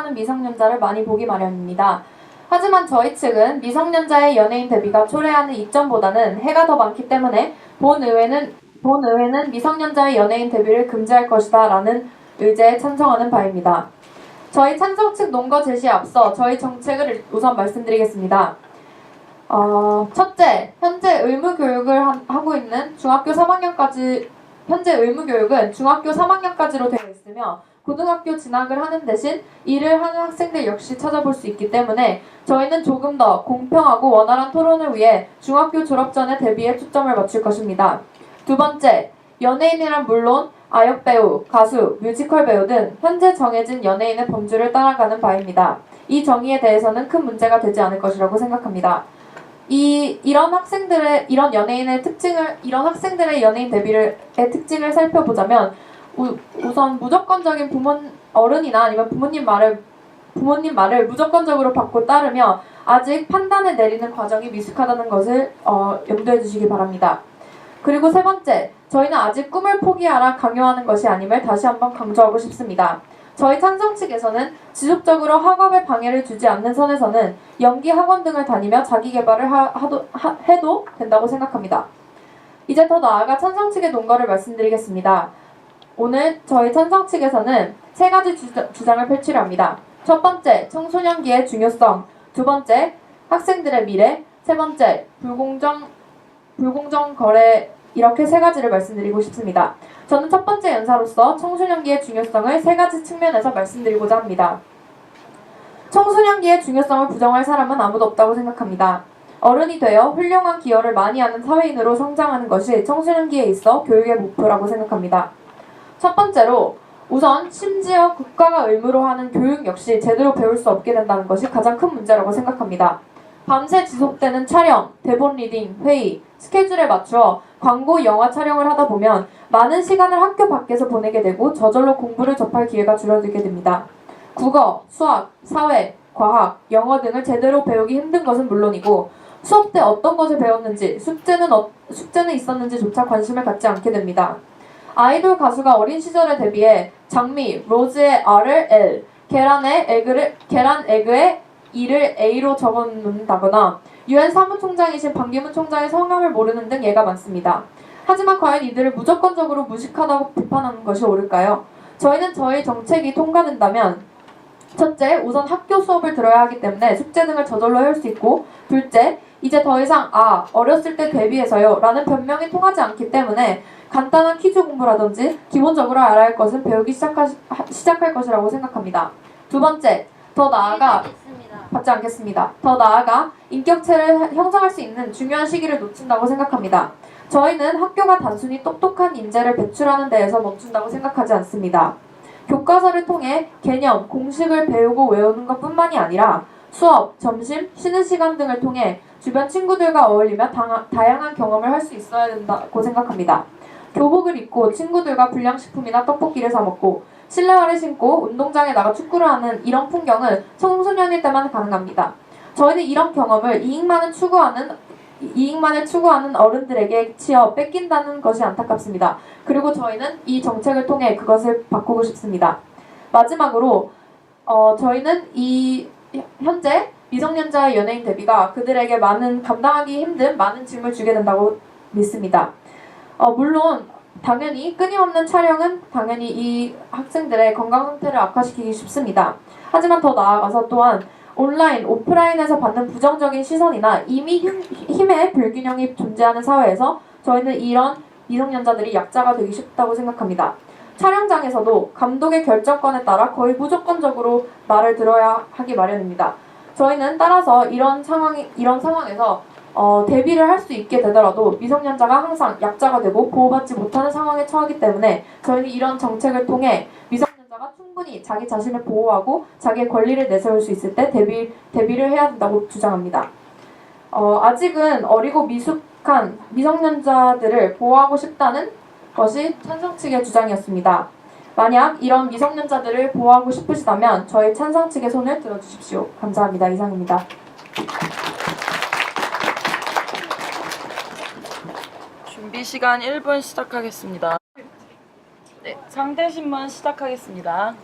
하는 미성년자를 많이 보기 마련입니다. 하지만 저희 측은 미성년자의 연예인 데뷔가 초래하는 이점보다는 해가 더 많기 때문에 본의회는 미성년자의 연예인 데뷔를 금지할 것이다 라는 의제에 찬성하는 바입니다. 저희 찬성 측 논거 제시에 앞서 저희 정책을 우선 말씀드리겠습니다. 첫째, 현재 의무교육을 하고 있는 현재 의무교육은 중학교 3학년까지로 되어 있으며 고등학교 진학을 하는 대신 일을 하는 학생들 역시 찾아볼 수 있기 때문에 저희는 조금 더 공평하고 원활한 토론을 위해 중학교 졸업 전에 데뷔에 초점을 맞출 것입니다. 두 번째, 연예인이란 물론 아역배우, 가수, 뮤지컬 배우 등 현재 정해진 연예인의 범주를 따라가는 바입니다. 이 정의에 대해서는 큰 문제가 되지 않을 것이라고 생각합니다. 이런 학생들의 연예인 데뷔의 특징을 살펴보자면 우선 무조건적인 어른이나 아니면 부모님 말을 무조건적으로 받고 따르며 아직 판단을 내리는 과정이 미숙하다는 것을 염두해 주시기 바랍니다. 그리고 세 번째, 저희는 아직 꿈을 포기하라 강요하는 것이 아님을 다시 한번 강조하고 싶습니다. 저희 찬성 측에서는 지속적으로 학업에 방해를 주지 않는 선에서는 연기 학원 등을 다니며 자기 개발을 해도 된다고 생각합니다. 이제 더 나아가 찬성 측의 논거를 말씀드리겠습니다. 오늘 저희 찬성 측에서는 세 가지 주장을 펼치려 합니다. 첫 번째, 청소년기의 중요성. 두 번째, 학생들의 미래. 세 번째, 불공정 거래. 이렇게 세 가지를 말씀드리고 싶습니다. 저는 첫 번째 연사로서 청소년기의 중요성을 세 가지 측면에서 말씀드리고자 합니다. 청소년기의 중요성을 부정할 사람은 아무도 없다고 생각합니다. 어른이 되어 훌륭한 기여를 많이 하는 사회인으로 성장하는 것이 청소년기에 있어 교육의 목표라고 생각합니다. 첫 번째로 우선 심지어 국가가 의무로 하는 교육 역시 제대로 배울 수 없게 된다는 것이 가장 큰 문제라고 생각합니다. 밤새 지속되는 촬영, 대본 리딩, 회의, 스케줄에 맞추어 광고, 영화 촬영을 하다 보면 많은 시간을 학교 밖에서 보내게 되고 저절로 공부를 접할 기회가 줄어들게 됩니다. 국어, 수학, 사회, 과학, 영어 등을 제대로 배우기 힘든 것은 물론이고 수업 때 어떤 것을 배웠는지, 숙제는 있었는지조차 관심을 갖지 않게 됩니다. 아이돌 가수가 어린 시절에 데뷔해 장미, 로즈의 R을 L, 계란 에그의 E를 A로 적어놓는다거나 UN 사무총장이신 반기문 총장의 성함을 모르는 등 예가 많습니다. 하지만 과연 이들을 무조건적으로 무식하다고 비판하는 것이 옳을까요? 저희는 저희 정책이 통과된다면 첫째, 우선 학교 수업을 들어야 하기 때문에 숙제 등을 저절로 할 수 있고 둘째, 이제 더 이상 어렸을 때 데뷔해서요 라는 변명이 통하지 않기 때문에 간단한 퀴즈 공부라든지 기본적으로 알아야 할 것은 배우기 시작할 것이라고 생각합니다. 두 번째, 더 나아가 인격체를 형성할 수 있는 중요한 시기를 놓친다고 생각합니다. 저희는 학교가 단순히 똑똑한 인재를 배출하는 데에서 멈춘다고 생각하지 않습니다. 교과서를 통해 개념, 공식을 배우고 외우는 것뿐만이 아니라 수업, 점심, 쉬는 시간 등을 통해 주변 친구들과 어울리며 다양한 경험을 할 수 있어야 된다고 생각합니다. 교복을 입고 친구들과 불량식품이나 떡볶이를 사 먹고 실내화를 신고 운동장에 나가 축구를 하는 이런 풍경은 청소년일 때만 가능합니다. 저희는 이런 경험을 이익만을 추구하는 어른들에게 치여 뺏긴다는 것이 안타깝습니다. 그리고 저희는 이 정책을 통해 그것을 바꾸고 싶습니다. 마지막으로 저희는 현재 미성년자의 연예인 데뷔가 그들에게 감당하기 힘든 많은 짐을 주게 된다고 믿습니다. 물론 당연히 끊임없는 촬영은 당연히 이 학생들의 건강 상태를 악화시키기 쉽습니다. 하지만 더 나아가서 또한 온라인, 오프라인에서 받는 부정적인 시선이나 이미 힘의 불균형이 존재하는 사회에서 저희는 이런 미성년자들이 약자가 되기 쉽다고 생각합니다. 촬영장에서도 감독의 결정권에 따라 거의 무조건적으로 말을 들어야 하기 마련입니다. 저희는 따라서 이런 상황에서 데뷔를 할 수 있게 되더라도 미성년자가 항상 약자가 되고 보호받지 못하는 상황에 처하기 때문에 저희는 이런 정책을 통해 미성년자가 충분히 자기 자신을 보호하고 자기의 권리를 내세울 수 있을 때 데뷔를 해야 된다고 주장합니다. 아직은 어리고 미숙한 미성년자들을 보호하고 싶다는 것이 찬성 측의 주장이었습니다. 만약 이런 미성년자들을 보호하고 싶으시다면 저희 찬성 측의 손을 들어주십시오. 감사합니다. 이상입니다. 준비 시간 1분 시작하겠습니다. 네, 상대신문 시작하겠습니다.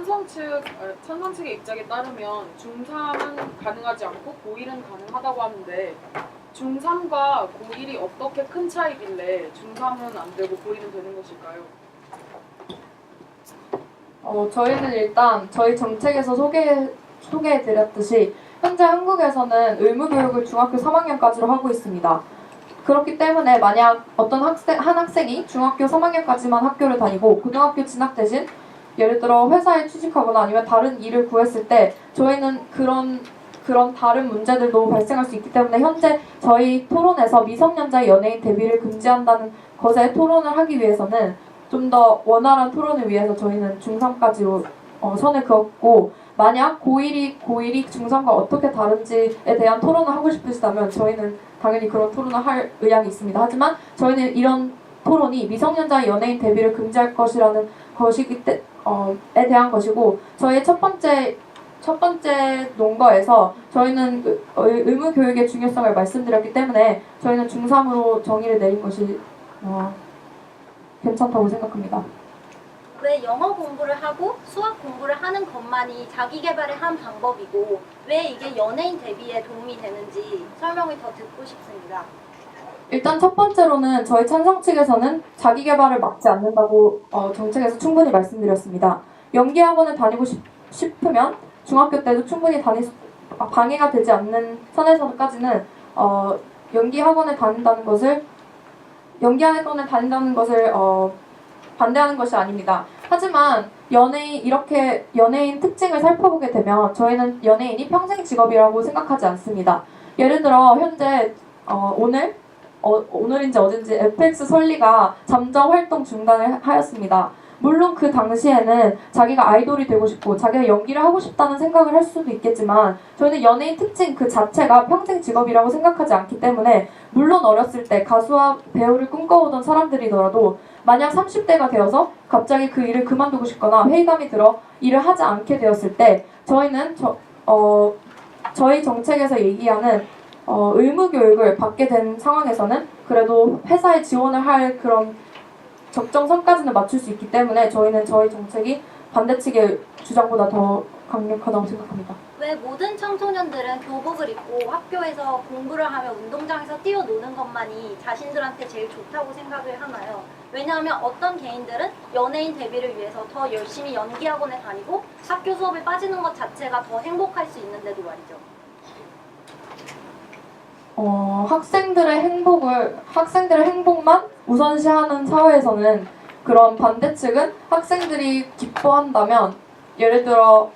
찬성 측의 입장에 따르면 중3은 가능하지 않고 고1은 가능하다고 하는데 중3과 고1이 어떻게 큰 차이길래 중3은 안 되고 고1은 되는 것일까요? 저희는 일단 저희 정책에서 소개해드렸듯이 현재 한국에서는 의무교육을 중학교 3학년까지로 하고 있습니다. 그렇기 때문에 만약 어떤 한 학생이 중학교 3학년까지만 학교를 다니고 고등학교 진학 대신 예를 들어 회사에 취직하거나 아니면 다른 일을 구했을 때 저희는 그런 다른 문제들도 발생할 수 있기 때문에 현재 저희 토론에서 미성년자의 연예인 데뷔를 금지한다는 것에 토론을 하기 위해서는 좀 더 원활한 토론을 위해서 저희는 중3까지로 선을 그었고 만약 고1이 중3과 어떻게 다른지에 대한 토론을 하고 싶으시다면 저희는 당연히 그런 토론을 할 의향이 있습니다. 하지만 저희는 이런 토론이 미성년자의 연예인 데뷔를 금지할 것이라는 것이기 에 대한 것이고 저희의 첫 번째 논거에서 저희는 의무 교육의 중요성을 말씀드렸기 때문에 저희는 중3으로 정의를 내린 것이 괜찮다고 생각합니다. 왜 영어 공부를 하고 수학 공부를 하는 것만이 자기 개발의 한 방법이고 왜 이게 연예인 데뷔에 도움이 되는지 설명을 더 듣고 싶습니다. 일단 첫 번째로는 저희 찬성 측에서는 자기 개발을 막지 않는다고 정책에서 충분히 말씀드렸습니다. 연기 학원을 다니고 싶으면 중학교 때도 충분히 방해가 되지 않는 선에서까지는 연기 학원을 다닌다는 것을 반대하는 것이 아닙니다. 하지만 연예인 특징을 살펴보게 되면 저희는 연예인이 평생 직업이라고 생각하지 않습니다. 예를 들어 현재 오늘인지 어젠지 FX 설리가 잠정 활동 중단을 하였습니다. 물론 그 당시에는 자기가 아이돌이 되고 싶고 자기가 연기를 하고 싶다는 생각을 할 수도 있겠지만 저희는 연예인 특징 그 자체가 평생 직업이라고 생각하지 않기 때문에 물론 어렸을 때 가수와 배우를 꿈꿔오던 사람들이더라도 만약 30대가 되어서 갑자기 그 일을 그만두고 싶거나 회의감이 들어 일을 하지 않게 되었을 때 저희는 저희 정책에서 얘기하는 의무 교육을 받게 된 상황에서는 그래도 회사에 지원을 할 그런 적정선까지는 맞출 수 있기 때문에 저희는 저희 정책이 반대 측의 주장보다 더 강력하다고 생각합니다. 왜 모든 청소년들은 교복을 입고 학교에서 공부를 하며 운동장에서 뛰어노는 것만이 자신들한테 제일 좋다고 생각을 하나요? 왜냐하면 어떤 개인들은 연예인 데뷔를 위해서 더 열심히 연기 학원에 다니고 학교 수업에 빠지는 것 자체가 더 행복할 수 있는데도 말이죠. 학생들의 행복만 우선시하는 사회에서는 그런 반대측은 학생들이 기뻐한다면 예를 들어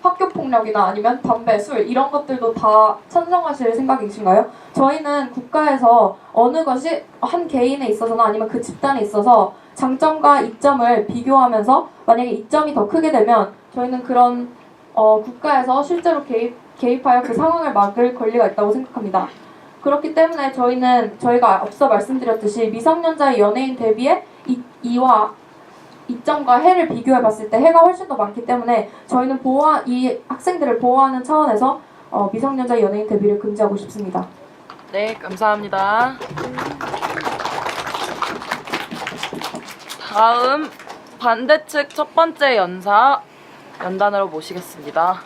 학교폭력이나 아니면 담배, 술 이런 것들도 다 찬성하실 생각이신가요? 저희는 국가에서 어느 것이 한 개인에 있어서나 아니면 그 집단에 있어서 장점과 이점을 비교하면서 만약에 이점이 더 크게 되면 저희는 그런 국가에서 실제로 개입하여 그 상황을 막을 권리가 있다고 생각합니다. 그렇기 때문에 저희가 앞서 말씀드렸듯이 미성년자의 연예인 데뷔의 이점과 해를 비교해 봤을 때 해가 훨씬 더 많기 때문에 저희는 이 학생들을 보호하는 차원에서 미성년자의 연예인 데뷔를 금지하고 싶습니다. 네, 감사합니다. 다음 반대측 첫 번째 연단으로 모시겠습니다.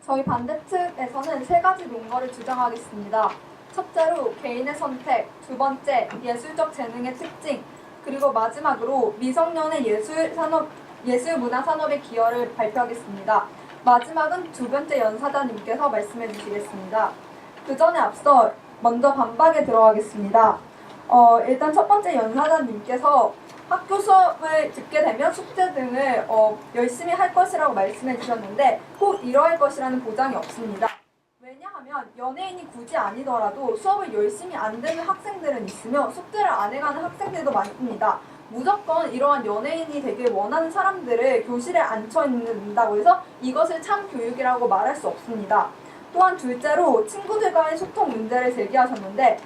저희 반대측에서는 세 가지 논거를 주장하겠습니다. 첫째로 개인의 선택, 두 번째 예술적 재능의 특징, 그리고 마지막으로 미성년의 예술문화산업의 기여를 발표하겠습니다. 마지막은 두 번째 연사자님께서 말씀해 주시겠습니다. 그 전에 앞서 먼저 반박에 들어가겠습니다. 일단 첫 번째 연사자님께서 학교 수업을 듣게 되면 숙제 등을 열심히 할 것이라고 말씀해 주셨는데 꼭 이러할 것이라는 보장이 없습니다. 왜냐하면 연예인이 굳이 아니더라도 수업을 열심히 안 듣는 학생들은 있으며 숙제를 안 해가는 학생들도 많습니다. 무조건 이러한 연예인이 되길 원하는 사람들을 교실에 앉혀있는다고 해서 이것을 참 교육이라고 말할 수 없습니다. 또한 둘째로 친구들과의 소통 문제를 제기하셨는데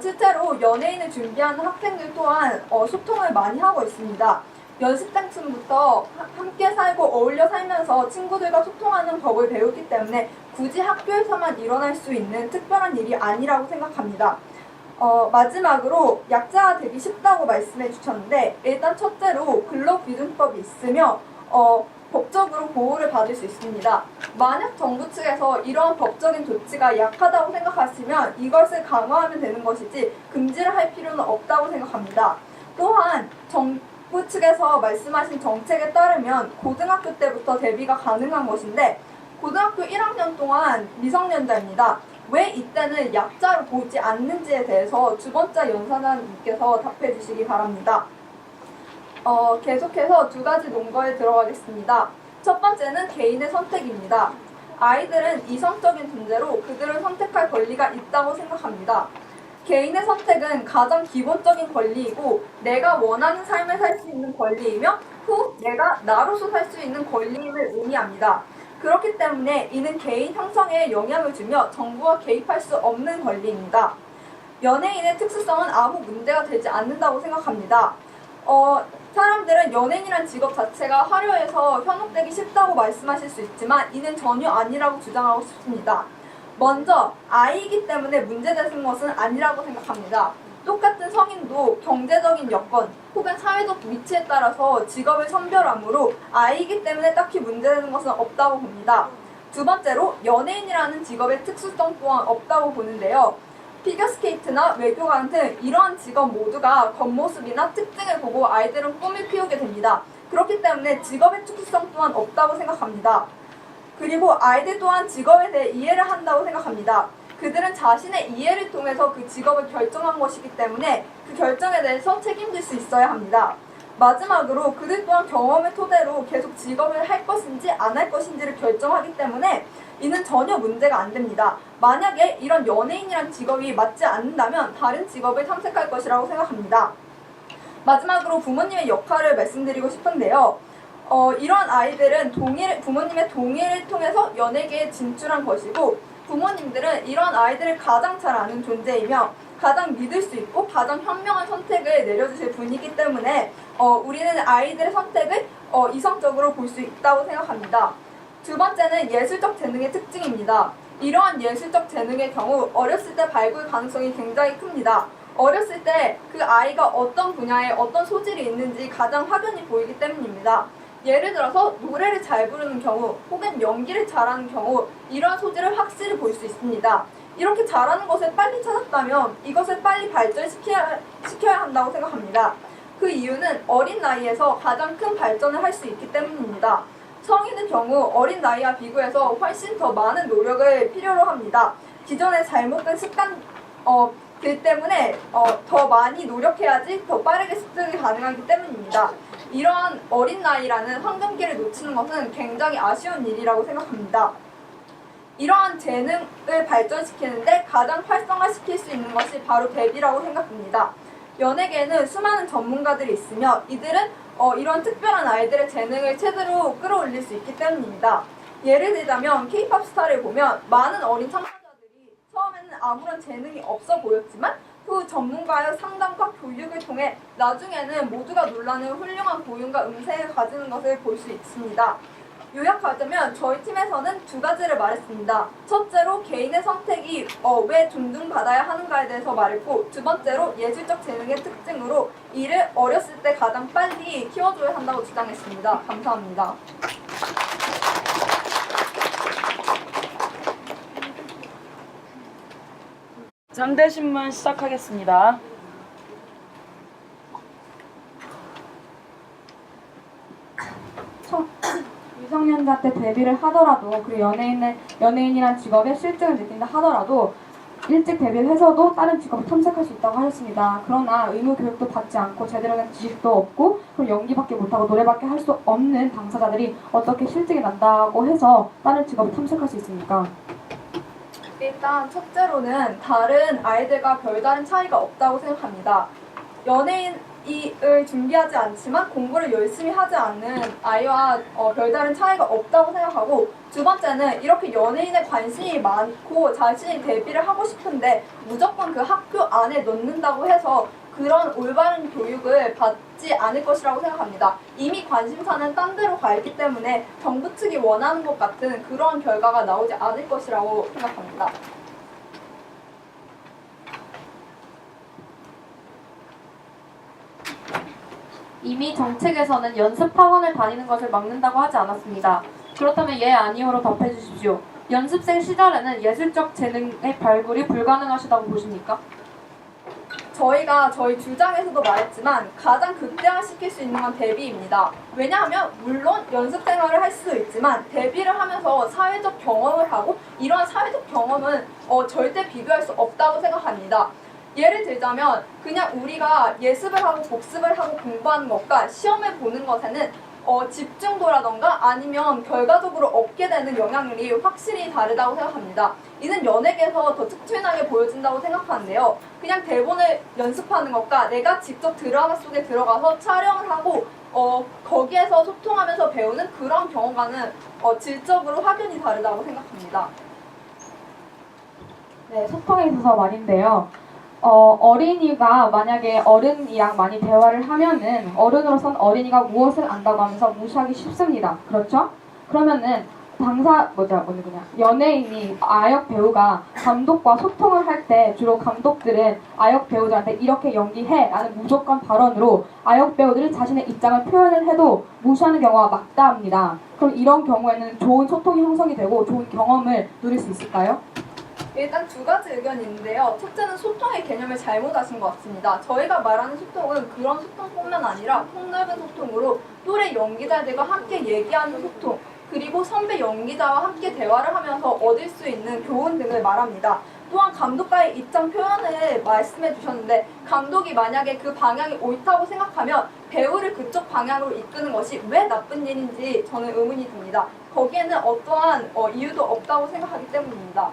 실제로 연예인을 준비하는 학생들 또한 소통을 많이 하고 있습니다. 연습 때쯤부터 함께 살고 어울려 살면서 친구들과 소통하는 법을 배우기 때문에 굳이 학교에서만 일어날 수 있는 특별한 일이 아니라고 생각합니다. 마지막으로 약자가 되기 쉽다고 말씀해 주셨는데 일단 첫째로 근로기준법이 있으며 법적으로 보호를 받을 수 있습니다. 만약 정부 측에서 이러한 법적인 조치가 약하다고 생각하시면 이것을 강화하면 되는 것이지 금지를 할 필요는 없다고 생각합니다. 또한 정부 측에서 말씀하신 정책에 따르면 고등학교 때부터 대비가 가능한 것인데 고등학교 1학년 동안 미성년자입니다. 왜 이때는 약자로 보지 않는지에 대해서 주번자 연사장님께서 답해 주시기 바랍니다. 계속해서 두 가지 논거에 들어가겠습니다. 첫 번째는 개인의 선택입니다. 아이들은 이성적인 존재로 그들을 선택할 권리가 있다고 생각합니다. 개인의 선택은 가장 기본적인 권리이고 내가 원하는 삶을 살 수 있는 권리이며 후 내가 나로서 살 수 있는 권리임을 의미합니다. 그렇기 때문에 이는 개인 형성에 영향을 주며 정부가 개입할 수 없는 권리입니다. 연예인의 특수성은 아무 문제가 되지 않는다고 생각합니다. 사람들은 연예인이란 직업 자체가 화려해서 현혹되기 쉽다고 말씀하실 수 있지만 이는 전혀 아니라고 주장하고 싶습니다. 먼저 아이이기 때문에 문제되는 것은 아니라고 생각합니다. 똑같은 성인도 경제적인 여건 혹은 사회적 위치에 따라서 직업을 선별하므로 아이이기 때문에 딱히 문제되는 것은 없다고 봅니다. 두 번째로 연예인이라는 직업의 특수성 또한 없다고 보는데요. 피겨스케이트나 외교관 등 이러한 직업 모두가 겉모습이나 특징을 보고 아이들은 꿈을 피우게 됩니다. 그렇기 때문에 직업의 특수성 또한 없다고 생각합니다. 그리고 아이들 또한 직업에 대해 이해를 한다고 생각합니다. 그들은 자신의 이해를 통해서 그 직업을 결정한 것이기 때문에 그 결정에 대해서 책임질 수 있어야 합니다. 마지막으로 그들 또한 경험을 토대로 계속 직업을 할 것인지 안 할 것인지를 결정하기 때문에 이는 전혀 문제가 안 됩니다. 만약에 이런 연예인이란 직업이 맞지 않는다면 다른 직업을 탐색할 것이라고 생각합니다. 마지막으로 부모님의 역할을 말씀드리고 싶은데요. 이런 아이들은 부모님의 동의를 통해서 연예계에 진출한 것이고 부모님들은 이런 아이들을 가장 잘 아는 존재이며 가장 믿을 수 있고 가장 현명한 선택을 내려주실 분이기 때문에 우리는 아이들의 선택을 이성적으로 볼 수 있다고 생각합니다. 두 번째는 예술적 재능의 특징입니다. 이러한 예술적 재능의 경우 어렸을 때 발굴 가능성이 굉장히 큽니다. 어렸을 때 그 아이가 어떤 분야에 어떤 소질이 있는지 가장 확연히 보이기 때문입니다. 예를 들어서 노래를 잘 부르는 경우 혹은 연기를 잘하는 경우 이러한 소질을 확실히 볼 수 있습니다. 이렇게 잘하는 것을 빨리 찾았다면 이것을 빨리 발전시켜야 한다고 생각합니다. 그 이유는 어린 나이에서 가장 큰 발전을 할 수 있기 때문입니다. 성인의 경우 어린 나이와 비교해서 훨씬 더 많은 노력을 필요로 합니다. 기존의 잘못된 습관들 때문에 더 많이 노력해야지 더 빠르게 습득이 가능하기 때문입니다. 이러한 어린 나이라는 황금기를 놓치는 것은 굉장히 아쉬운 일이라고 생각합니다. 이러한 재능을 발전시키는데 가장 활성화시킬 수 있는 것이 바로 데뷔라고 생각합니다. 연예계에는 수많은 전문가들이 있으며 이들은 이런 특별한 아이들의 재능을 최대로 끌어올릴 수 있기 때문입니다. 예를 들자면 K-POP 스타를 보면 많은 어린 참가자들이 처음에는 아무런 재능이 없어 보였지만 후 전문가의 상담과 교육을 통해 나중에는 모두가 놀라는 훌륭한 고윤과 음색을 가지는 것을 볼 수 있습니다. 요약하자면 저희 팀에서는 두 가지를 말했습니다. 첫째로 개인의 선택이 왜 존중받아야 하는가에 대해서 말했고 두 번째로 예술적 재능의 특징으로 이를 어렸을 때 가장 빨리 키워줘야 한다고 주장했습니다. 감사합니다. 상대신문 시작하겠습니다. 미성년자 때 데뷔를 하더라도 그리고 연예인이란 직업에 실증을 느낀다 하더라도 일찍 데뷔를 해서도 다른 직업을 탐색할 수 있다고 하셨습니다. 그러나 의무 교육도 받지 않고 제대로 된 지식도 없고 그럼 연기밖에 못하고 노래밖에 할 수 없는 당사자들이 어떻게 실증이 난다고 해서 다른 직업을 탐색할 수 있습니까? 일단 첫째로는 다른 아이들과 별다른 차이가 없다고 생각합니다. 연예인을 준비하지 않지만 공부를 열심히 하지 않는 아이와 별다른 차이가 없다고 생각하고 두 번째는 이렇게 연예인에 관심이 많고 자신이 데뷔를 하고 싶은데 무조건 그 학교 안에 넣는다고 해서 그런 올바른 교육을 받지 않을 것이라고 생각합니다. 이미 관심사는 딴 데로 가 있기 때문에 정부 측이 원하는 것 같은 그런 결과가 나오지 않을 것이라고 생각합니다. 이미 정책에서는 연습 학원을 다니는 것을 막는다고 하지 않았습니다. 그렇다면 예 아니오로 답해 주십시오. 연습생 시절에는 예술적 재능의 발굴이 불가능하시다고 보십니까? 저희가 저희 주장에서도 말했지만 가장 극대화시킬 수 있는 건 데뷔입니다. 왜냐하면 물론 연습 생활을 할 수 있지만 데뷔를 하면서 사회적 경험을 하고 이러한 사회적 경험은 절대 비교할 수 없다고 생각합니다. 예를 들자면 그냥 우리가 예습을 하고 복습을 하고 공부하는 것과 시험을 보는 것에는 집중도라던가 아니면 결과적으로 얻게 되는 영향률이 확실히 다르다고 생각합니다. 이는 연예계에서 더 특출나게 보여진다고 생각하는데요. 그냥 대본을 연습하는 것과 내가 직접 드라마 속에 들어가서 촬영을 하고 거기에서 소통하면서 배우는 그런 경험과는 질적으로 확연히 다르다고 생각합니다. 네, 소통에 있어서 말인데요. 어린이가 만약에 어른이랑 많이 대화를 하면은 어른으로선 어린이가 무엇을 안다고 하면서 무시하기 쉽습니다. 그렇죠? 그러면은 연예인이 아역 배우가 감독과 소통을 할 때 주로 감독들은 아역 배우들한테 이렇게 연기해 라는 무조건 발언으로 아역 배우들이 자신의 입장을 표현을 해도 무시하는 경우가 막다합니다. 그럼 이런 경우에는 좋은 소통이 형성이 되고 좋은 경험을 누릴 수 있을까요? 일단 두 가지 의견이 있는데요. 첫째는 소통의 개념을 잘못하신 것 같습니다. 저희가 말하는 소통은 그런 소통뿐만 아니라 폭넓은 소통으로 또래 연기자들과 함께 얘기하는 소통, 그리고 선배 연기자와 함께 대화를 하면서 얻을 수 있는 교훈 등을 말합니다. 또한 감독과의 입장 표현을 말씀해 주셨는데 감독이 만약에 그 방향이 옳다고 생각하면 배우를 그쪽 방향으로 이끄는 것이 왜 나쁜 일인지 저는 의문이 듭니다. 거기에는 어떠한 이유도 없다고 생각하기 때문입니다.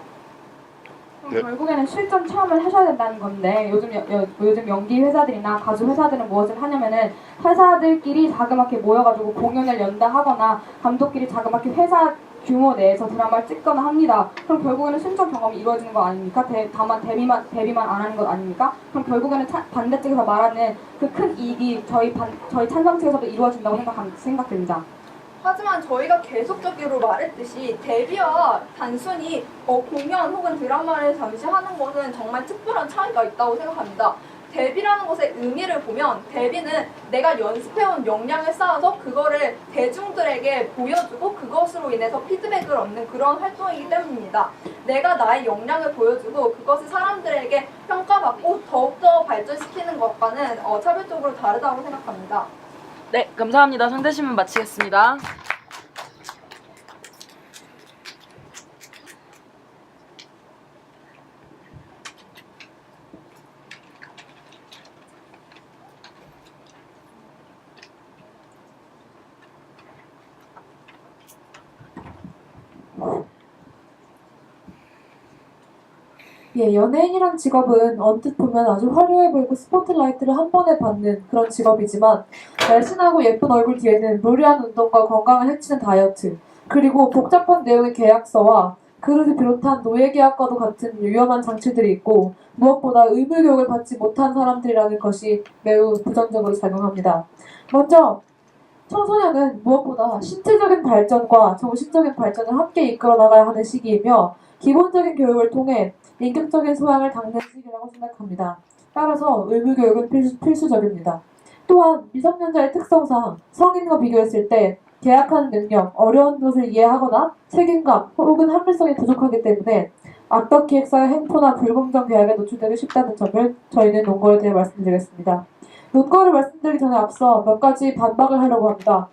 결국에는 실전 체험을 하셔야 된다는 건데 요즘 연기 회사들이나 가수 회사들은 무엇을 하냐면은 회사들끼리 자그맣게 모여가지고 공연을 연다 하거나 감독끼리 자그맣게 회사 규모 내에서 드라마를 찍거나 합니다. 그럼 결국에는 실전 경험이 이루어지는 거 아닙니까? 다만 데뷔만 안 하는 것 아닙니까? 그럼 결국에는 반대쪽에서 말하는 그 큰 이익이 저희 찬성 측에서도 이루어진다고 생각됩니다. 하지만 저희가 계속적으로 말했듯이 데뷔와 단순히 공연 혹은 드라마를 잠시 하는 것은 정말 특별한 차이가 있다고 생각합니다. 데뷔라는 것의 의미를 보면 데뷔는 내가 연습해온 역량을 쌓아서 그거를 대중들에게 보여주고 그것으로 인해서 피드백을 얻는 그런 활동이기 때문입니다. 내가 나의 역량을 보여주고 그것을 사람들에게 평가받고 더욱더 발전시키는 것과는 차별적으로 다르다고 생각합니다. 네, 감사합니다. 상대신문 마치겠습니다. 예, 연예인이란 직업은 언뜻 보면 아주 화려해 보이고 스포트라이트를 한 번에 받는 그런 직업이지만 날씬하고 예쁜 얼굴 뒤에는 무리한 운동과 건강을 해치는 다이어트, 그리고 복잡한 내용의 계약서와 그릇을 비롯한 노예계약과도 같은 위험한 장치들이 있고 무엇보다 의무교육을 받지 못한 사람들이라는 것이 매우 부정적으로 작용합니다. 먼저 청소년은 무엇보다 신체적인 발전과 정신적인 발전을 함께 이끌어 나가야 하는 시기이며 기본적인 교육을 통해 인격적인 소양을 닦는 시기라고 생각합니다. 따라서 의무교육은 필수적입니다. 또한 미성년자의 특성상 성인과 비교했을 때 계약하는 능력, 어려운 것을 이해하거나 책임감 혹은 합리성이 부족하기 때문에 악덕 기획사의 행포나 불공정 계약에 노출되기 쉽다는 점을 저희는 논거에 대해 말씀드리겠습니다. 논거를 말씀드리기 전에 앞서 몇 가지 반박을 하려고 합니다.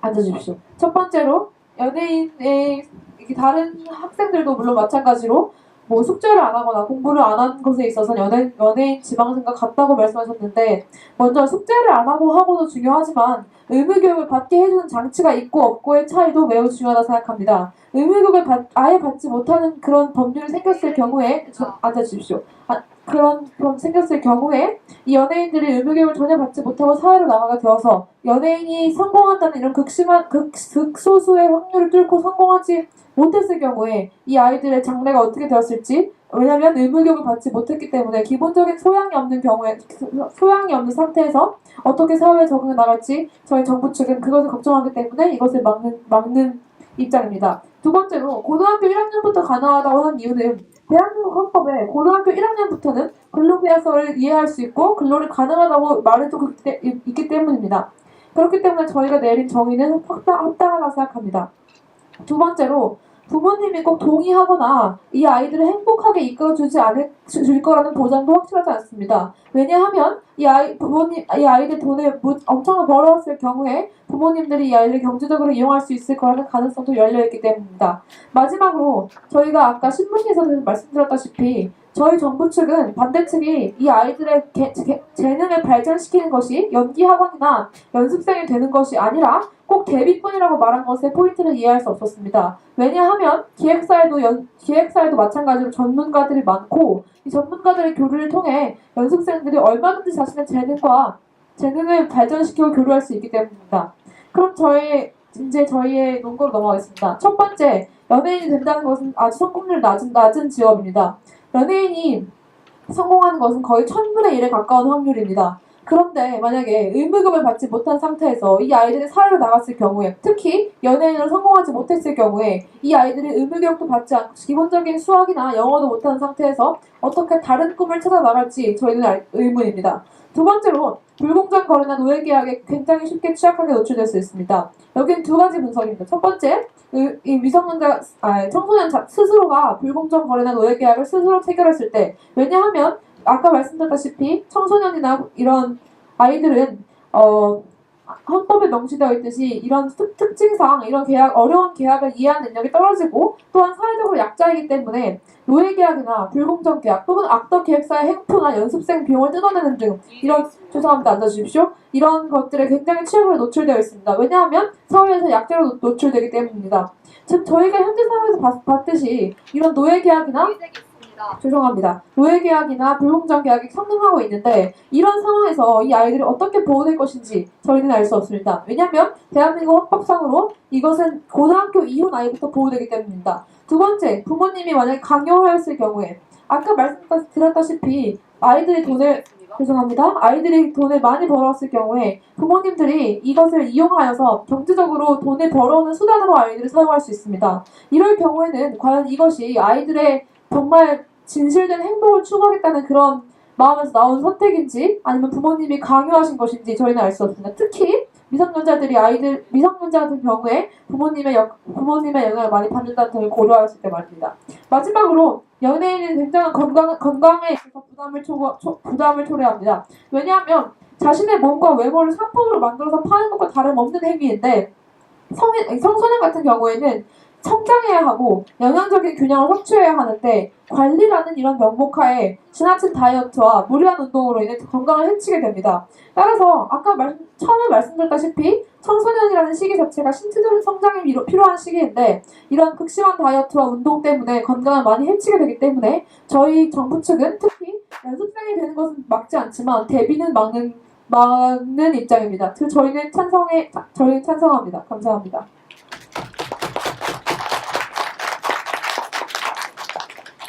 앉아주십시오. 첫 번째로 연예인의 다른 학생들도 물론 마찬가지로 숙제를 안 하거나 공부를 안 한 것에 있어서는 연예인 지망생과 같다고 말씀하셨는데 먼저 숙제를 안 하고도 중요하지만 의무교육을 받게 해주는 장치가 있고 없고의 차이도 매우 중요하다고 생각합니다. 의무교육을 아예 받지 못하는 그런 법률이 생겼을 경우에 앉아주십시오. 그런 생겼을 경우에 이 연예인들이 의무교육을 전혀 받지 못하고 사회로 나가게 되어서 연예인이 성공한다는 이런 극소수의 확률을 뚫고 성공하지 못했을 경우에 이 아이들의 장래가 어떻게 되었을지, 왜냐하면 의무교육을 받지 못했기 때문에 기본적인 소양이 없는 상태에서 어떻게 사회에 적응해 나갈지 저희 정부 측은 그것을 걱정하기 때문에 이것을 막는 입장입니다. 두 번째로 고등학교 1학년부터 가능하다고 한 이유는 대한민국 헌법에 고등학교 1학년부터는 근로계약서를 이해할 수 있고 근로를 가능하다고 말해두고 있기 때문입니다. 그렇기 때문에 저희가 내린 정의는 합당하다고 생각합니다. 두 번째로 부모님이 꼭 동의하거나 이 아이들을 행복하게 이끌어주지 않을 줄 거라는 보장도 확실하지 않습니다. 왜냐하면 이 아이들 돈을 엄청 벌어왔을 경우에 부모님들이 이 아이를 경제적으로 이용할 수 있을 거라는 가능성도 열려있기 때문입니다. 마지막으로 저희가 아까 신문에서도 말씀드렸다시피 저희 정부 측은 반대 측이 이 아이들의 재능을 발전시키는 것이 연기학원이나 연습생이 되는 것이 아니라 꼭 대비뿐이라고 말한 것에 포인트를 이해할 수 없었습니다. 왜냐하면 기획사에도 마찬가지로 전문가들이 많고 이 전문가들의 교류를 통해 연습생들이 얼마든지 자신의 재능을 발전시키고 교류할 수 있기 때문입니다. 그럼 저희의 논거로 넘어가겠습니다. 첫 번째, 연예인이 된다는 것은 아주 성공률 낮은 직업입니다. 연예인이 성공하는 것은 거의 1000분의 1에 가까운 확률입니다. 그런데 만약에 의무급을 받지 못한 상태에서 이 아이들이 사회로 나갔을 경우에, 특히 연예인으로 성공하지 못했을 경우에 이 아이들이 의무교육도 받지 않고 기본적인 수학이나 영어도 못하는 상태에서 어떻게 다른 꿈을 찾아 나갈지 저희는 의문입니다. 두 번째로 불공정 거래나 노예 계약에 굉장히 쉽게 취약하게 노출될 수 있습니다. 여기는 두 가지 분석입니다. 첫 번째, 이 청소년 스스로가 불공정 거래나 노예 계약을 스스로 체결했을 때, 왜냐하면 아까 말씀드렸다시피 청소년이나 이런 아이들은 헌법에 명시되어 있듯이 이런 특징상 이런 어려운 계약을 이해하는 능력이 떨어지고 또한 사회적으로 약자이기 때문에 노예 계약이나 불공정 계약 또는 악덕 기획사의 행포나 연습생 비용을 뜯어내는 등 죄송합니다. 앉아주십시오. 이런 것들에 굉장히 취약으로 노출되어 있습니다. 왜냐하면 사회에서 약자로 노출되기 때문입니다. 즉 저희가 현재 사회에서 봤듯이 이런 노예 계약이나 노예 계약이나 불공정 계약이 성능하고 있는데 이런 상황에서 이 아이들이 어떻게 보호될 것인지 저희는 알 수 없습니다. 왜냐하면 대한민국 헌법상으로 이것은 고등학교 이후 나이부터 보호되기 때문입니다. 두 번째, 부모님이 만약에 강요하였을 경우에 아까 말씀드렸다시피 아이들이 돈을 많이 벌어왔을 경우에 부모님들이 이것을 이용하여서 경제적으로 돈을 벌어오는 수단으로 아이들을 사용할 수 있습니다. 이럴 경우에는 과연 이것이 아이들의 정말 진실된 행복을 추구하겠다는 그런 마음에서 나온 선택인지 아니면 부모님이 강요하신 것인지 저희는 알 수 없습니다. 특히 미성년자들 경우에 부모님의 영향을 많이 받는다는 점을 고려했을 때 말입니다. 마지막으로 연예인은 굉장한 건강에 있어서 부담을 초래합니다. 왜냐하면 자신의 몸과 외모를 상품으로 만들어서 파는 것과 다름없는 행위인데 청소년 같은 경우에는 성장해야 하고 영양적인 균형을 섭취해야 하는데 관리라는 이런 명목하에 지나친 다이어트와 무리한 운동으로 인해 건강을 해치게 됩니다. 따라서 아까 처음에 말씀드렸다시피 청소년이라는 시기 자체가 신체적인 성장이 필요한 시기인데 이런 극심한 다이어트와 운동 때문에 건강을 많이 해치게 되기 때문에 저희 정부 측은 특히 연습생이 되는 것은 막지 않지만 대비는 막는 입장입니다. 저희는 찬성합니다. 감사합니다.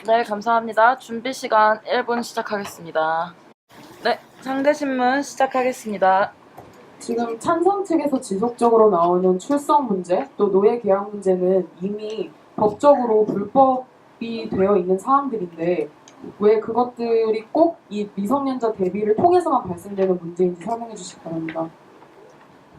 네, 감사합니다. 준비 시간 1분 시작하겠습니다. 네, 상대신문 시작하겠습니다. 지금 찬성 측에서 지속적으로 나오는 출석 문제, 또 노예 계약 문제는 이미 법적으로 불법이 되어 있는 사항들인데 왜 그것들이 꼭 이 미성년자 대비를 통해서만 발생되는 문제인지 설명해 주시기 바랍니다.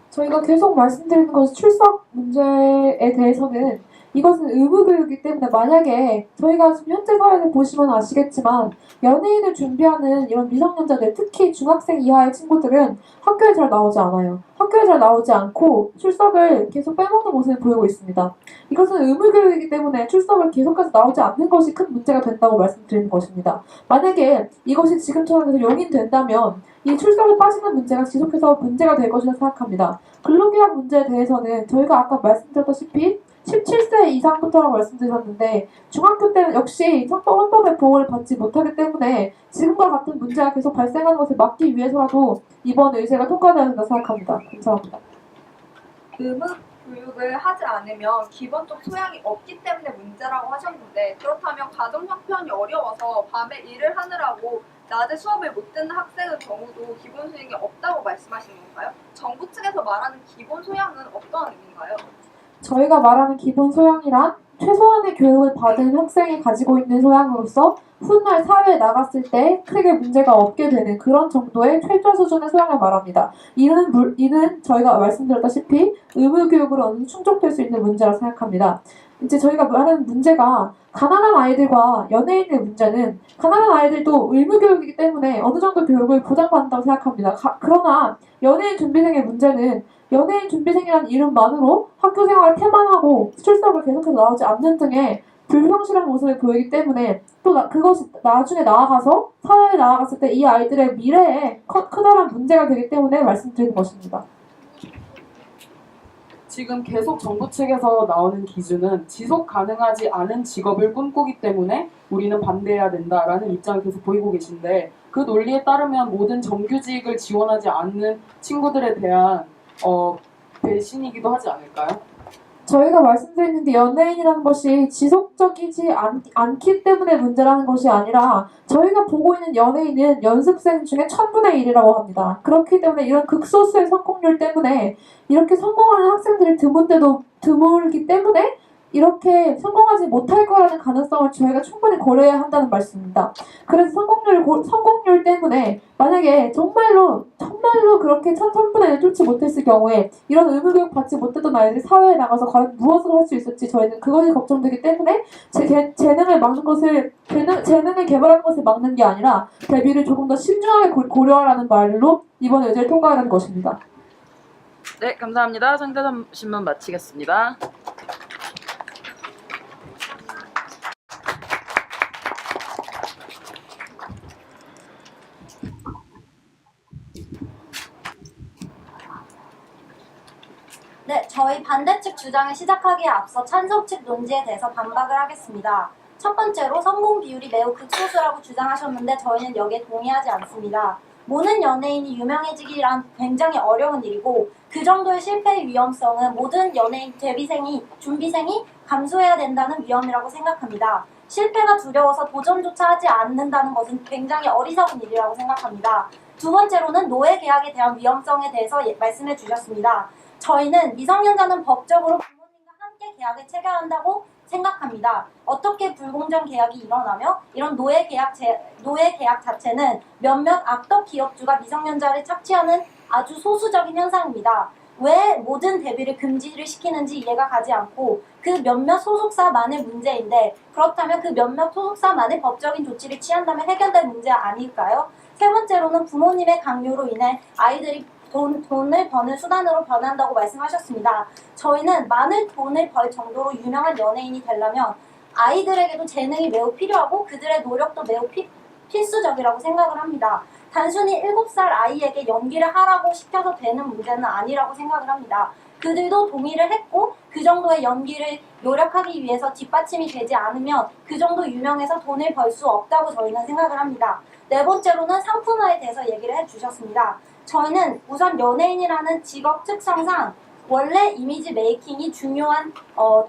저희가 계속 말씀드리는 것은 출석 문제에 대해서는 이것은 의무교육이기 때문에 만약에 저희가 지금 현재 사회를 보시면 아시겠지만 연예인을 준비하는 이런 미성년자들 특히 중학생 이하의 친구들은 학교에 잘 나오지 않아요. 학교에 잘 나오지 않고 출석을 계속 빼먹는 모습을 보이고 있습니다. 이것은 의무교육이기 때문에 출석을 계속해서 나오지 않는 것이 큰 문제가 된다고 말씀드리는 것입니다. 만약에 이것이 지금처럼 용인된다면 이 출석에 빠지는 문제가 지속해서 문제가 될 것이라 생각합니다. 근로계약 문제에 대해서는 저희가 아까 말씀드렸다시피 17세 이상부터라고 말씀드렸는데 중학교 때는 역시 헌법의 보호를 받지 못하기 때문에 지금과 같은 문제가 계속 발생하는 것을 막기 위해서라도 이번 의제가 통과되어야 된다고 생각합니다. 감사합니다. 의무 교육을 하지 않으면 기본적 소양이 없기 때문에 문제라고 하셨는데 그렇다면 가정 형편이 어려워서 밤에 일을 하느라고 낮에 수업을 못 듣는 학생의 경우도 기본 소양이 없다고 말씀하시는 건가요? 정부 측에서 말하는 기본 소양은 어떤 의미인가요? 저희가 말하는 기본 소양이란 최소한의 교육을 받은 학생이 가지고 있는 소양으로서 훗날 사회에 나갔을 때 크게 문제가 없게 되는 그런 정도의 최저 수준의 소양을 말합니다. 이는 저희가 말씀드렸다시피 의무교육으로 어느 정도 충족될 수 있는 문제라고 생각합니다. 이제 저희가 말하는 문제가 가난한 아이들과 연예인의 문제는 가난한 아이들도 의무교육이기 때문에 어느 정도 교육을 보장받는다고 생각합니다. 그러나 연예인 준비생의 문제는 연예인 준비생이라는 이름만으로 학교 생활을 태만하고 출석을 계속해서 나오지 않는 등의 불성실한 모습을 보이기 때문에 또 그것이 나중에 나아가서 사회에 나아갔을 때 이 아이들의 미래에 커다란 문제가 되기 때문에 말씀드리는 것입니다. 지금 계속 정부 측에서 나오는 기준은 지속 가능하지 않은 직업을 꿈꾸기 때문에 우리는 반대해야 된다라는 입장을 계속 보이고 계신데 그 논리에 따르면 모든 정규직을 지원하지 않는 친구들에 대한 배신이기도 하지 않을까요? 저희가 말씀드리는 게 연예인이라는 것이 지속적이지 않기 때문에 문제라는 것이 아니라 저희가 보고 있는 연예인은 연습생 중에 1000분의 1이라고 합니다. 그렇기 때문에 이런 극소수의 성공률 때문에 이렇게 성공하는 학생들이 드물기 때문에 이렇게 성공하지 못할 거라는 가능성을 저희가 충분히 고려해야 한다는 말씀입니다. 그래서 성공률 때문에 만약에 정말로 그렇게 1000분의 1 뚫지 못했을 경우에 이런 의무교육 받지 못했던 아이들이 사회에 나가서 과연 무엇을 할 수 있을지 저희는 그것이 걱정되기 때문에 재능을 개발하는 것을 막는 게 아니라 대비를 조금 더 신중하게 고려하라는 말로 이번 의제를 통과하라는 것입니다. 네, 감사합니다. 상대 신문 마치겠습니다. 네, 저희 반대측 주장을 시작하기에 앞서 찬성 측 논지에 대해서 반박을 하겠습니다. 첫 번째로 성공 비율이 매우 극소수라고 주장하셨는데 저희는 여기에 동의하지 않습니다. 모든 연예인이 유명해지기란 굉장히 어려운 일이고 그 정도의 실패의 위험성은 모든 연예인 준비생이 감수해야 된다는 위험이라고 생각합니다. 실패가 두려워서 도전조차 하지 않는다는 것은 굉장히 어리석은 일이라고 생각합니다. 두 번째로는 노예 계약에 대한 위험성에 대해서 말씀해 주셨습니다. 저희는 미성년자는 법적으로 부모님과 함께 계약을 체결한다고 생각합니다. 어떻게 불공정 계약이 일어나며 이런 노예 계약 자체는 몇몇 악덕 기업주가 미성년자를 착취하는 아주 소수적인 현상입니다. 왜 모든 대비를 금지를 시키는지 이해가 가지 않고 그 몇몇 소속사만의 문제인데 그렇다면 그 몇몇 소속사만의 법적인 조치를 취한다면 해결될 문제 아닐까요? 세 번째로는 부모님의 강요로 인해 아이들이 돈을 버는 수단으로 변한다고 말씀하셨습니다. 저희는 많은 돈을 벌 정도로 유명한 연예인이 되려면 아이들에게도 재능이 매우 필요하고 그들의 노력도 매우 필수적이라고 생각을 합니다. 단순히 7살 아이에게 연기를 하라고 시켜서 되는 문제는 아니라고 생각을 합니다. 그들도 동의를 했고 그 정도의 연기를 노력하기 위해서 뒷받침이 되지 않으면 그 정도 유명해서 돈을 벌 수 없다고 저희는 생각을 합니다. 네 번째로는 상품화에 대해서 얘기를 해주셨습니다. 저희는 우선 연예인이라는 직업 특성상 원래 이미지 메이킹이 중요한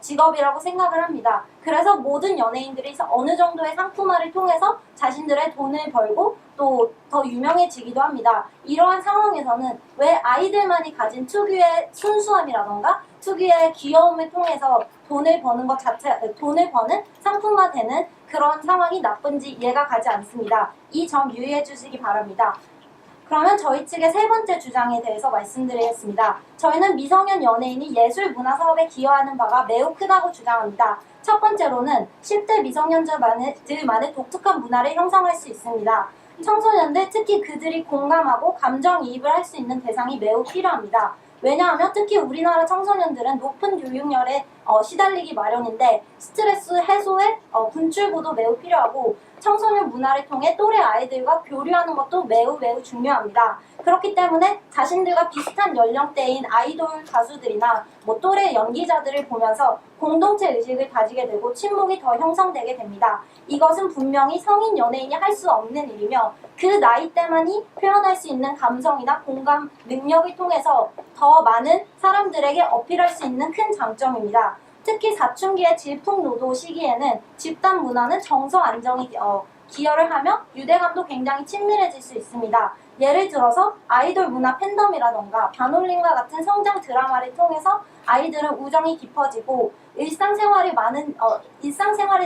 직업이라고 생각을 합니다. 그래서 모든 연예인들이 어느 정도의 상품화를 통해서 자신들의 돈을 벌고 또 더 유명해지기도 합니다. 이러한 상황에서는 왜 아이들만이 가진 특유의 순수함이라던가 특유의 귀여움을 통해서 돈을 버는 상품화되는 그런 상황이 나쁜지 이해가 가지 않습니다. 이 점 유의해 주시기 바랍니다. 그러면 저희 측의 세 번째 주장에 대해서 말씀드리겠습니다. 저희는 미성년 연예인이 예술 문화 사업에 기여하는 바가 매우 크다고 주장합니다. 첫 번째로는 10대 미성년자들만의 독특한 문화를 형성할 수 있습니다. 청소년들, 특히 그들이 공감하고 감정이입을 할 수 있는 대상이 매우 필요합니다. 왜냐하면 특히 우리나라 청소년들은 높은 교육열에 시달리기 마련인데 스트레스 해소에 분출구도 매우 필요하고 청소년 문화를 통해 또래 아이들과 교류하는 것도 매우 중요합니다. 그렇기 때문에 자신들과 비슷한 연령대인 아이돌 가수들이나 또래 연기자들을 보면서 공동체 의식을 가지게 되고 친목이 더 형성되게 됩니다. 이것은 분명히 성인 연예인이 할 수 없는 일이며 그 나이 때만이 표현할 수 있는 감성이나 공감 능력을 통해서 더 많은 사람들에게 어필할 수 있는 큰 장점입니다. 특히 사춘기의 질풍노도 시기에는 집단 문화는 정서 안정이 기여를 하며 유대감도 굉장히 친밀해질 수 있습니다. 예를 들어서 아이돌 문화 팬덤이라던가 반올림과 같은 성장 드라마를 통해서 아이들은 우정이 깊어지고 일상생활에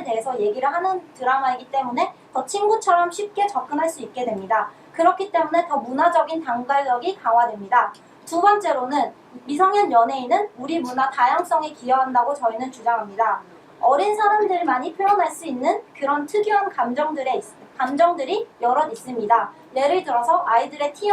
대해서 얘기를 하는 드라마이기 때문에 더 친구처럼 쉽게 접근할 수 있게 됩니다. 그렇기 때문에 더 문화적인 단결력이 강화됩니다. 두 번째로는 미성년 연예인은 우리 문화 다양성에 기여한다고 저희는 주장합니다. 어린 사람들만이 표현할 수 있는 그런 특유한 감정들이 여럿 있습니다. 예를 들어서 아이들의 티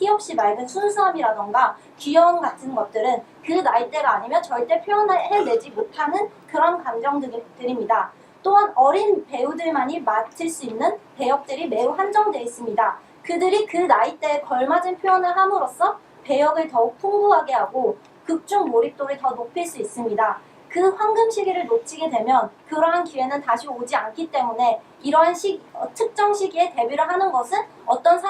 없이 맑은 순수함이라던가 귀여움 같은 것들은 그 나이대가 아니면 절대 표현해내지 못하는 그런 감정들입니다. 또한 어린 배우들만이 맡을 수 있는 배역들이 매우 한정되어 있습니다. 그들이 그 나이대에 걸맞은 표현을 함으로써 배역을 더욱 풍부하게 하고 극중 몰입도를 더 높일 수 있습니다. 그 황금 시기를 놓치게 되면 그러한 기회는 다시 오지 않기 때문에 이러한 특정 시기에 데뷔를 하는 것은 어떤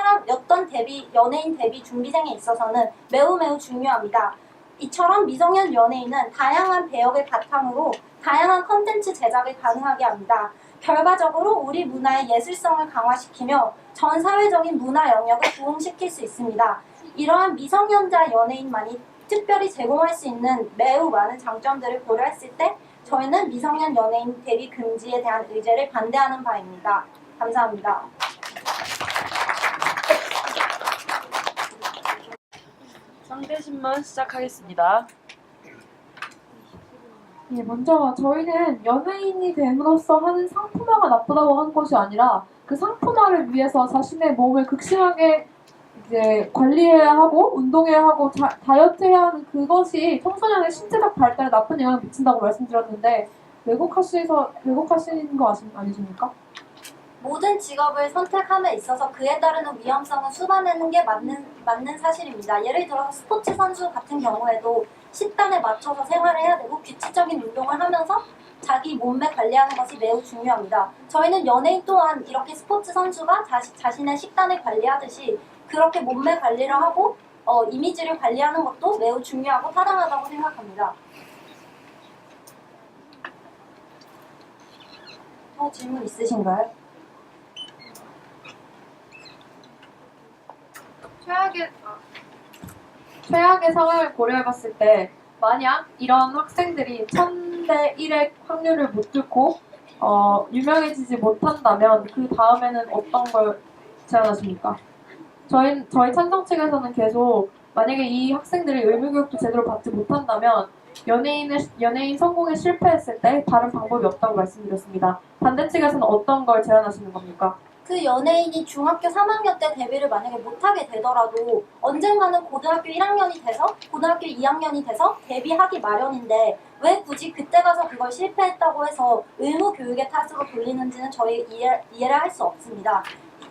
연예인 데뷔 준비생에 있어서는 매우 중요합니다. 이처럼 미성년 연예인은 다양한 배역을 바탕으로 다양한 컨텐츠 제작을 가능하게 합니다. 결과적으로 우리 문화의 예술성을 강화시키며 전 사회적인 문화 영역을 부흥시킬 수 있습니다. 이러한 미성년자 연예인만이 특별히 제공할 수 있는 매우 많은 장점들을 고려했을 때 저희는 미성년 연예인 데뷔 금지에 대한 의제를 반대하는 바입니다. 감사합니다. 상대신문 시작하겠습니다. 예, 먼저 저희는 연예인이 됨으로써 하는 상품화가 나쁘다고 한 것이 아니라 그 상품화를 위해서 자신의 몸을 극심하게 이제 관리해야 하고 운동해야 하고 다이어트해야 하는 그것이 청소년의 신체적 발달에 나쁜 영향을 미친다고 말씀드렸는데 왜곡하시는 거 아니십니까? 모든 직업을 선택함에 있어서 그에 따르는 위험성은 수반하는 게 맞는 사실입니다. 예를 들어서 스포츠 선수 같은 경우에도 식단에 맞춰서 생활을 해야 되고 규칙적인 운동을 하면서 자기 몸매 관리하는 것이 매우 중요합니다. 저희는 연예인 또한 이렇게 스포츠 선수가 자신의 식단을 관리하듯이 그렇게 몸매 관리를 하고 이미지를 관리하는 것도 매우 중요하고 타당하다고 생각합니다. 또 질문 있으신가요? 최악의 상황을 고려해봤을 때 만약 이런 학생들이 1000대 1의 확률을 못 뚫고 유명해지지 못한다면 그 다음에는 어떤 걸 제안하십니까? 저희 찬성 측에서는 계속 만약에 이 학생들이 의무교육도 제대로 받지 못한다면 연예인 성공에 실패했을 때 다른 방법이 없다고 말씀드렸습니다. 반대 측에서는 어떤 걸 제안하시는 겁니까? 그 연예인이 중학교 3학년 때 데뷔를 만약에 못하게 되더라도 언젠가는 고등학교 1학년이 돼서 고등학교 2학년이 돼서 데뷔하기 마련인데 왜 굳이 그때 가서 그걸 실패했다고 해서 의무 교육의 탓으로 돌리는지는 저희 이해를 할 수 없습니다.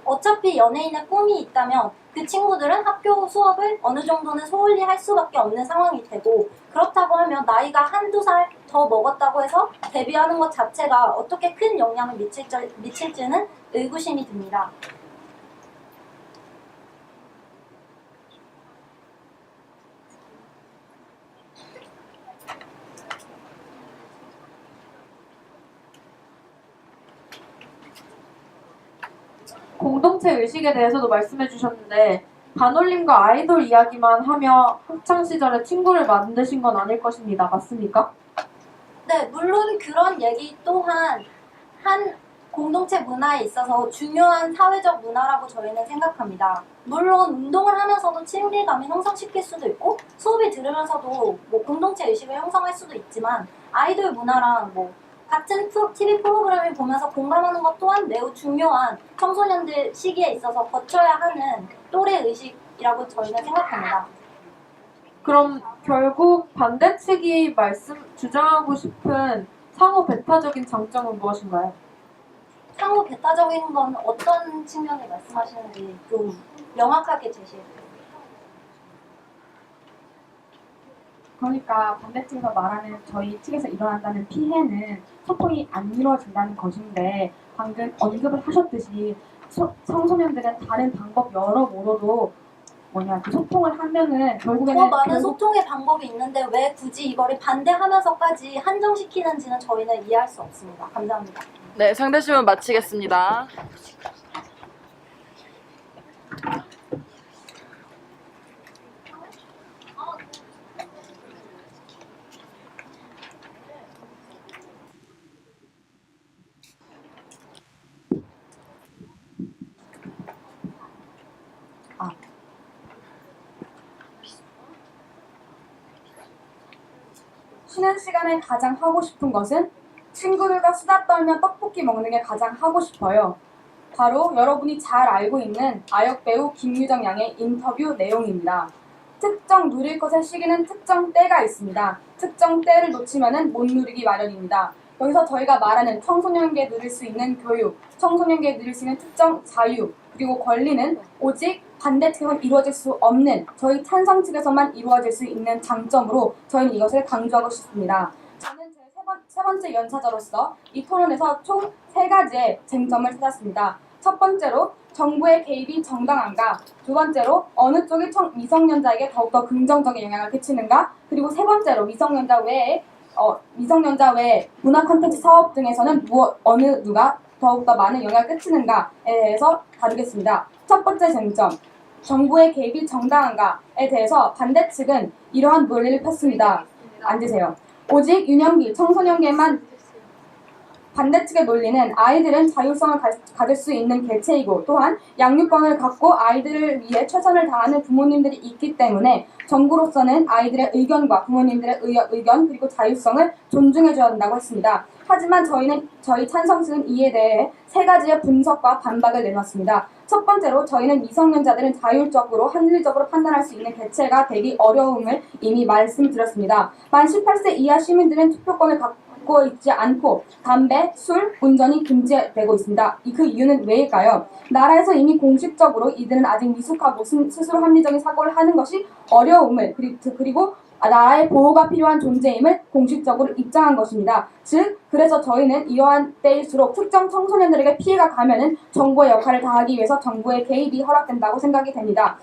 어차피 연예인의 꿈이 있다면 그 친구들은 학교 수업을 어느 정도는 소홀히 할 수밖에 없는 상황이 되고 그렇다고 하면 나이가 한두 살 더 먹었다고 해서 데뷔하는 것 자체가 어떻게 큰 영향을 미칠지는 의구심이 듭니다. 공동체 의식에 대해서도 말씀해 주셨는데 반올림과 아이돌 이야기만 하며 학창시절에 친구를 만드신 건 아닐 것입니다. 맞습니까? 네, 물론 그런 얘기 또한 한 공동체 문화에 있어서 중요한 사회적 문화라고 저희는 생각합니다. 물론 운동을 하면서도 친밀감을 형성시킬 수도 있고 수업을 들으면서도 공동체 의식을 형성할 수도 있지만 아이돌 문화랑 같은 TV 프로그램을 보면서 공감하는 것 또한 매우 중요한 청소년들 시기에 있어서 거쳐야 하는 또래 의식이라고 저희는 생각합니다. 그럼 결국 반대 측이 주장하고 싶은 상호 배타적인 장점은 무엇인가요? 상호 배타적인 건 어떤 측면을 말씀하시는지 좀 명확하게 제시해 주세요. 그러니까 반대측에서 말하는 저희 측에서 일어난다는 피해는 소통이 안 이루어진다는 것인데 방금 언급을 하셨듯이 청소년들은 다른 방법 여러모로도 그 소통을 하면은 결국에는 더 많은 소통의 방법이 있는데 왜 굳이 이거를 반대하면서까지 한정시키는지는 저희는 이해할 수 없습니다. 감사합니다. 네, 상대심은 마치겠습니다. 쉬는 시간에 가장 하고 싶은 것은 친구들과 수다 떨며 떡볶이 먹는 게 가장 하고 싶어요. 바로 여러분이 잘 알고 있는 아역 배우 김유정 양의 인터뷰 내용입니다. 특정 누릴 것의 시기는 특정 때가 있습니다. 특정 때를 놓치면은 못 누리기 마련입니다. 여기서 저희가 말하는 청소년기에 누릴 수 있는 교육, 청소년기에 누릴 수 있는 특정 자유, 그리고 권리는 오직 반대 측에서는 이루어질 수 없는 저희 찬성 측에서만 이루어질 수 있는 장점으로 저희는 이것을 강조하고 싶습니다. 저는 제 세 번째 연사자로서 이 토론에서 총 3가지의 쟁점을 찾았습니다. 첫 번째로 정부의 개입이 정당한가, 두 번째로 어느 쪽이 미성년자에게 더욱더 긍정적인 영향을 끼치는가, 그리고 세 번째로 미성년자 외에 문화 콘텐츠 사업 등에서는 어느 누가 더욱더 많은 영향을 끼치는가에 대해서 다루겠습니다. 첫 번째 쟁점, 정부의 개입이 정당한가에 대해서 반대 측은 이러한 논리를 폈습니다. 앉으세요. 오직 유년기, 청소년기에만 반대 측의 논리는 아이들은 자율성을 가질 수 있는 개체이고 또한 양육권을 갖고 아이들을 위해 최선을 다하는 부모님들이 있기 때문에 정부로서는 아이들의 의견과 부모님들의 의견 그리고 자율성을 존중해줘야 한다고 했습니다. 하지만 저희 찬성층은 이에 대해 3가지의 분석과 반박을 내놨습니다. 첫 번째로 저희는 미성년자들은 자율적으로 합리적으로 판단할 수 있는 개체가 되기 어려움을 이미 말씀드렸습니다. 만 18세 이하 시민들은 투표권을 갖고 있지 않고 담배, 술, 운전이 금지되고 있습니다. 그 이유는 왜일까요? 나라에서 이미 공식적으로 이들은 아직 미숙하고 스스로 합리적인 사고를 하는 것이 어려움을 그리고 나라의 보호가 필요한 존재임을 공식적으로 입장한 것입니다. 즉, 그래서 저희는 이러한 때일수록 특정 청소년들에게 피해가 가면은 정부의 역할을 다하기 위해서 정부의 개입이 허락된다고 생각이 됩니다.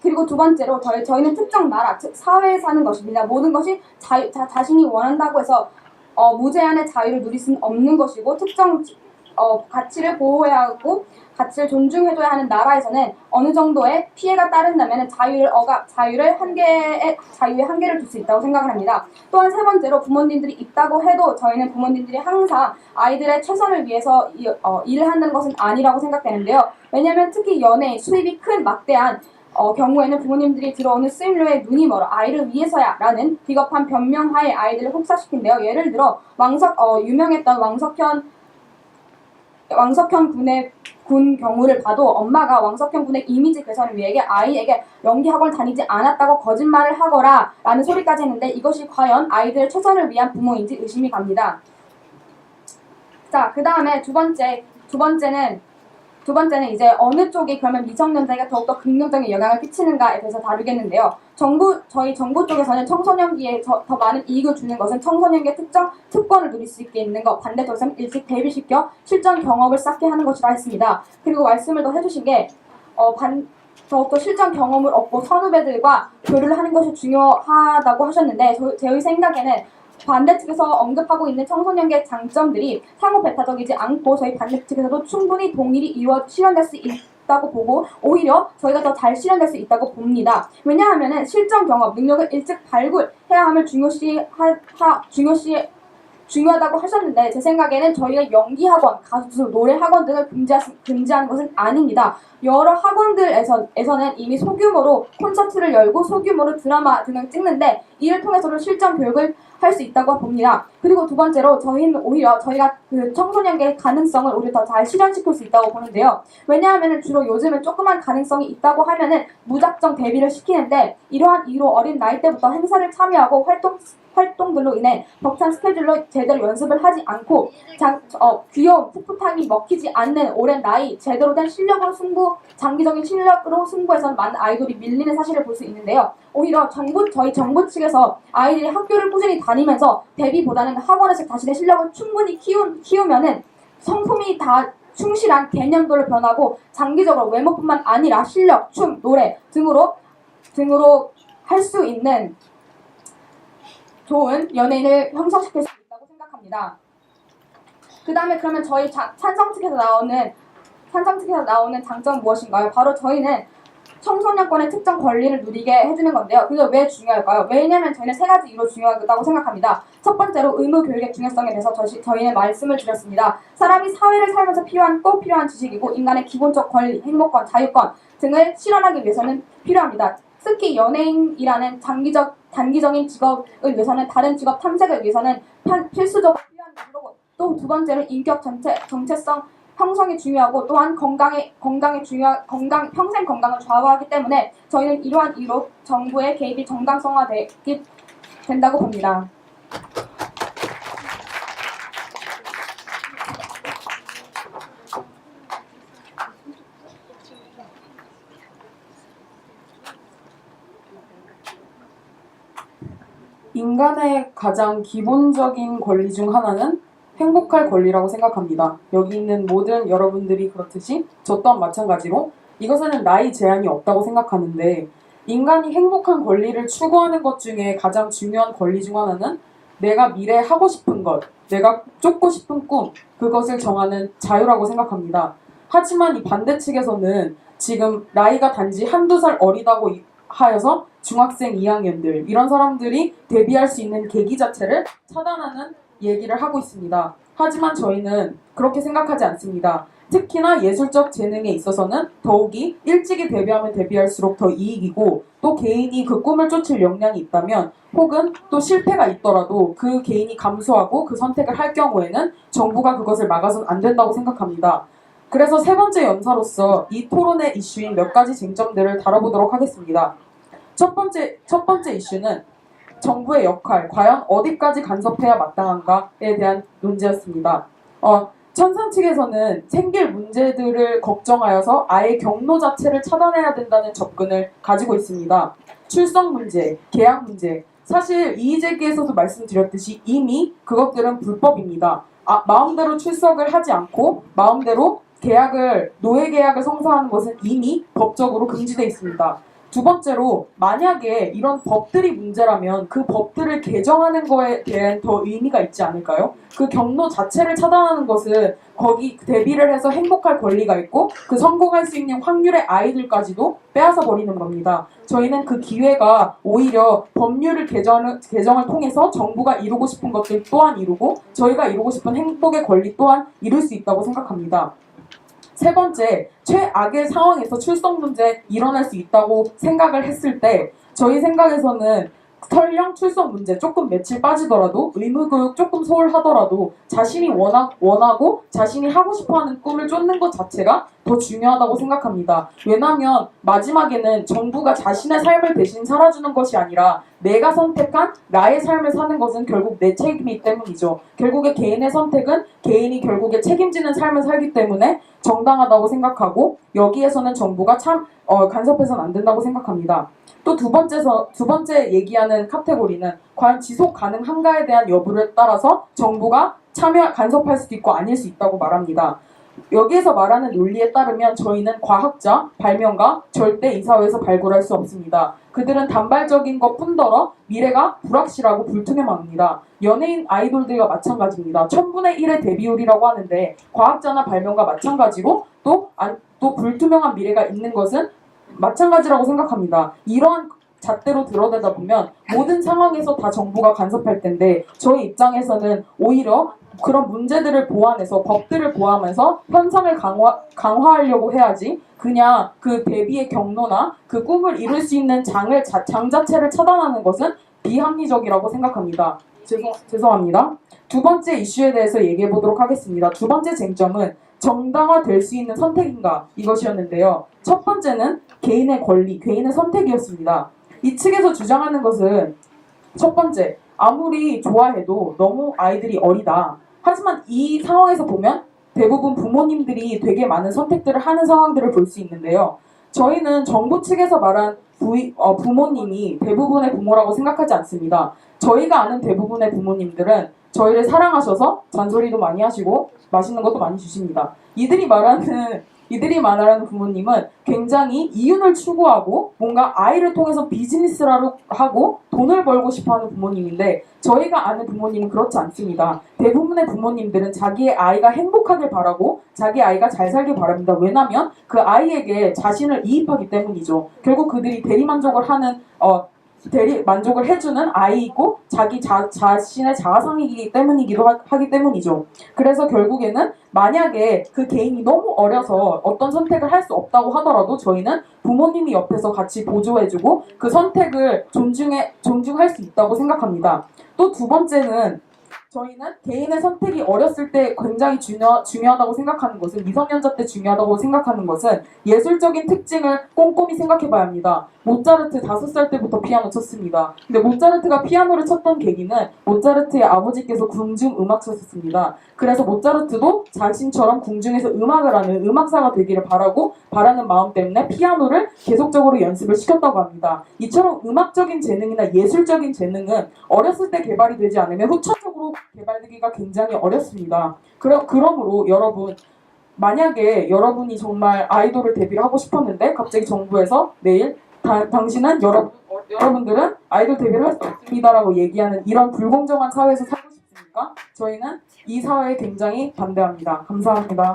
그리고 두 번째로 저희는 특정 나라, 즉 사회에 사는 것입니다. 모든 것이 자신이 원한다고 해서 무제한의 자유를 누릴 수는 없는 것이고 특정 가치를 보호해야 하고 가치를 존중해줘야 하는 나라에서는 어느 정도의 피해가 따른다면 자유의 한계를 둘 수 있다고 생각을 합니다. 또한 세 번째로 부모님들이 있다고 해도 저희는 부모님들이 항상 아이들의 최선을 위해서 일을 한다는 것은 아니라고 생각되는데요. 왜냐하면 특히 연예인, 수입이 큰 막대한 경우에는 부모님들이 들어오는 수입료에 눈이 멀어 아이를 위해서야 라는 비겁한 변명하에 아이들을 혹사시킨대요. 예를 들어 유명했던 왕석현 군 경우를 봐도 엄마가 왕석현 군의 이미지 개선을 위해 아이에게 연기학원을 다니지 않았다고 거짓말을 하거라 라는 소리까지 했는데 이것이 과연 아이들의 최선을 위한 부모인지 의심이 갑니다. 자, 그 다음에 두 번째는 이제 어느 쪽이 그러면 미성년자에게 더욱더 긍정적인 영향을 끼치는가에 대해서 다루겠는데요. 저희 정부 쪽에서는 청소년기에 더 많은 이익을 주는 것은 청소년기의 특정 특권을 누릴 수 있게 있는 것, 반대 쪽에서는 일찍 대비시켜 실전 경험을 쌓게 하는 것이라 했습니다. 그리고 말씀을 더 해주신 게 더욱더 실전 경험을 얻고 선후배들과 교류를 하는 것이 중요하다고 하셨는데 저희 생각에는 반대 측에서 언급하고 있는 청소년기의 장점들이 상호 배타적이지 않고 저희 반대 측에서도 충분히 동일이 실현될 수 있다고 보고 오히려 저희가 더 잘 실현될 수 있다고 봅니다. 왜냐하면 실전 경험, 능력을 일찍 발굴해야 함을 중요하다고 하셨는데 제 생각에는 저희가 연기학원, 가수, 노래학원 등을 금지하는 것은 아닙니다. 여러 학원들에서는 이미 소규모로 콘서트를 열고 소규모로 드라마 등을 찍는데 이를 통해서도 실전 교육을 할 수 있다고 봅니다. 그리고 두 번째로 저희는 오히려 저희가 그 청소년기의 가능성을 오히려 더 잘 실현시킬 수 있다고 보는데요. 왜냐하면 주로 요즘은 조그만 가능성이 있다고 하면은 무작정 데뷔를 시키는데 이러한 이유로 어린 나이 때부터 행사를 참여하고 활동들로 인해 벅찬 스케줄로 제대로 연습을 하지 않고 귀여운 풋풋함이 먹히지 않는 오랜 나이, 제대로 된 장기적인 실력으로 승부해서는 많은 아이돌이 밀리는 사실을 볼 수 있는데요. 오히려 저희 정부 측에서 아이들이 학교를 꾸준히 다니면서 데뷔보다는 학원에서 자신의 실력을 충분히 키우면은 성품이 다 충실한 개념도를 변하고 장기적으로 외모뿐만 아니라 실력, 춤, 노래 등으로 등으로 할 수 있는 좋은 연예인을 형성시킬 수 있다고 생각합니다. 그 다음에 그러면 저희 찬성 측에서 나오는 장점은 무엇인가요? 바로 저희는 청소년권의 특정 권리를 누리게 해주는 건데요. 그게 왜 중요할까요? 왜냐하면 저희는 세 가지 이유로 중요하다고 생각합니다. 첫 번째로 의무 교육의 중요성에 대해서 저희는 말씀을 드렸습니다. 사람이 사회를 살면서 꼭 필요한 지식이고 인간의 기본적 권리, 행복권, 자유권 등을 실현하기 위해서는 필요합니다. 특히 연예인이라는 단기적인 직업을 위해서는 다른 직업 탐색을 위해서는 필수적으로 필요한 이유고 또 두 번째는 인격 정체성 형성이 중요하고 또한 평생 건강을 좌우하기 때문에 저희는 이러한 이유로 정부의 개입이 정당성화되기 된다고 봅니다. 인간의 가장 기본적인 권리 중 하나는 행복할 권리라고 생각합니다. 여기 있는 모든 여러분들이 그렇듯이 저 또한 마찬가지로 이것에는 나이 제한이 없다고 생각하는데 인간이 행복한 권리를 추구하는 것 중에 가장 중요한 권리 중 하나는 내가 미래에 하고 싶은 것, 내가 쫓고 싶은 꿈, 그것을 정하는 자유라고 생각합니다. 하지만 이 반대 측에서는 지금 나이가 단지 한두 살 어리다고 하여서 중학생 2학년들 이런 사람들이 데뷔할 수 있는 계기 자체를 차단하는 얘기를 하고 있습니다. 하지만 저희는 그렇게 생각하지 않습니다. 특히나 예술적 재능에 있어서는 더욱이 일찍이 데뷔하면 데뷔할수록 더 이익이고 또 개인이 그 꿈을 쫓을 역량이 있다면 혹은 또 실패가 있더라도 그 개인이 감수하고 그 선택을 할 경우에는 정부가 그것을 막아서는 안 된다고 생각합니다. 그래서 세 번째 연사로서 이 토론의 이슈인 몇 가지 쟁점들을 다뤄보도록 하겠습니다. 첫 번째 이슈는 정부의 역할, 과연 어디까지 간섭해야 마땅한가에 대한 논제였습니다. 천상 측에서는 생길 문제들을 걱정하여서 아예 경로 자체를 차단해야 된다는 접근을 가지고 있습니다. 출석 문제, 계약 문제, 사실 이의제기에서도 말씀드렸듯이 이미 그것들은 불법입니다. 마음대로 출석을 하지 않고 마음대로 노예 계약을 성사하는 것은 이미 법적으로 금지되어 있습니다. 두 번째로 만약에 이런 법들이 문제라면 그 법들을 개정하는 거에 대한 더 의미가 있지 않을까요? 그 경로 자체를 차단하는 것은 거기 데뷔를 해서 행복할 권리가 있고 그 성공할 수 있는 확률의 아이들까지도 빼앗아 버리는 겁니다. 저희는 그 기회가 오히려 법률을 개정을 통해서 정부가 이루고 싶은 것들 또한 이루고 저희가 이루고 싶은 행복의 권리 또한 이룰 수 있다고 생각합니다. 세 번째, 최악의 상황에서 출석 문제 일어날 수 있다고 생각을 했을 때 저희 생각에서는 설령 출석 문제 조금 며칠 빠지더라도 의무교육 조금 소홀하더라도 자신이 원하고 자신이 하고 싶어하는 꿈을 쫓는 것 자체가 더 중요하다고 생각합니다. 왜냐하면 마지막에는 정부가 자신의 삶을 대신 살아주는 것이 아니라 내가 선택한 나의 삶을 사는 것은 결국 내 책임이기 때문이죠. 결국에 개인의 선택은 개인이 결국에 책임지는 삶을 살기 때문에 정당하다고 생각하고 여기에서는 정부가 간섭해서는 안 된다고 생각합니다. 또 두 번째 얘기하는 카테고리는 과연 지속 가능한가에 대한 여부를 따라서 정부가 간섭할 수도 있고 아닐 수 있다고 말합니다. 여기에서 말하는 논리에 따르면 저희는 과학자, 발명가 절대 이 사회에서 발굴할 수 없습니다. 그들은 단발적인 것 뿐더러 미래가 불확실하고 불투명합니다. 연예인 아이돌들과 마찬가지입니다. 1000분의 1의 데뷔율이라고 하는데 과학자나 발명가 마찬가지로 또 불투명한 미래가 있는 것은 마찬가지라고 생각합니다. 이러한 잣대로 들여다보다 보면 모든 상황에서 다 정부가 간섭할 텐데 저희 입장에서는 오히려 그런 문제들을 보완해서 법들을 보완하면서 현상을 강화하려고 해야지 그냥 그 데뷔의 경로나 그 꿈을 이룰 수 있는 장 자체를 차단하는 것은 비합리적이라고 생각합니다. 죄송합니다. 두 번째 이슈에 대해서 얘기해 보도록 하겠습니다. 두 번째 쟁점은 정당화될 수 있는 선택인가 이것이었는데요. 첫 번째는 개인의 권리, 개인의 선택이었습니다. 이 측에서 주장하는 것은 첫 번째, 아무리 좋아해도 너무 아이들이 어리다. 하지만 이 상황에서 보면 대부분 부모님들이 되게 많은 선택들을 하는 상황들을 볼 수 있는데요. 저희는 정부 측에서 말한 부모님이 대부분의 부모라고 생각하지 않습니다. 저희가 아는 대부분의 부모님들은 저희를 사랑하셔서 잔소리도 많이 하시고 맛있는 것도 많이 주십니다. 이들이 말하는 이들이 말하는 부모님은 굉장히 이윤을 추구하고 뭔가 아이를 통해서 비즈니스라고 하고 돈을 벌고 싶어하는 부모님인데 저희가 아는 부모님은 그렇지 않습니다. 대부분의 부모님들은 자기의 아이가 행복하길 바라고 자기 아이가 잘 살길 바랍니다. 왜냐하면 그 아이에게 자신을 이입하기 때문이죠. 결국 그들이 대리만족을 하는 만족을 해주는 아이이고 자기 자신의 자아상이기 때문이기도 하기 때문이죠. 그래서 결국에는 만약에 그 개인이 너무 어려서 어떤 선택을 할 수 없다고 하더라도 저희는 부모님이 옆에서 같이 보조해주고 그 선택을 존중할 수 있다고 생각합니다. 또 두 번째는 저희는 개인의 선택이 어렸을 때 굉장히 중요하다고 생각하는 것은 미성년자 때 중요하다고 생각하는 것은 예술적인 특징을 꼼꼼히 생각해 봐야 합니다. 모차르트 5살 때부터 피아노 쳤습니다. 근데 모차르트가 피아노를 쳤던 계기는 모차르트의 아버지께서 궁중 음악 쳤었습니다. 그래서 모차르트도 자신처럼 궁중에서 음악을 하는 음악사가 되기를 바라는 마음 때문에 피아노를 계속적으로 연습을 시켰다고 합니다. 이처럼 음악적인 재능이나 예술적인 재능은 어렸을 때 개발이 되지 않으면 후천적으로 개발되기가 굉장히 어렵습니다. 그러므로 여러분 만약에 여러분이 정말 아이돌을 데뷔를 하고 싶었는데 갑자기 정부에서 내일 당신은 여러분들은 아이돌 데뷔를 할 수 없습니다라고 얘기하는 이런 불공정한 사회에서 살고 싶습니까? 저희는 이 사회에 굉장히 반대합니다. 감사합니다.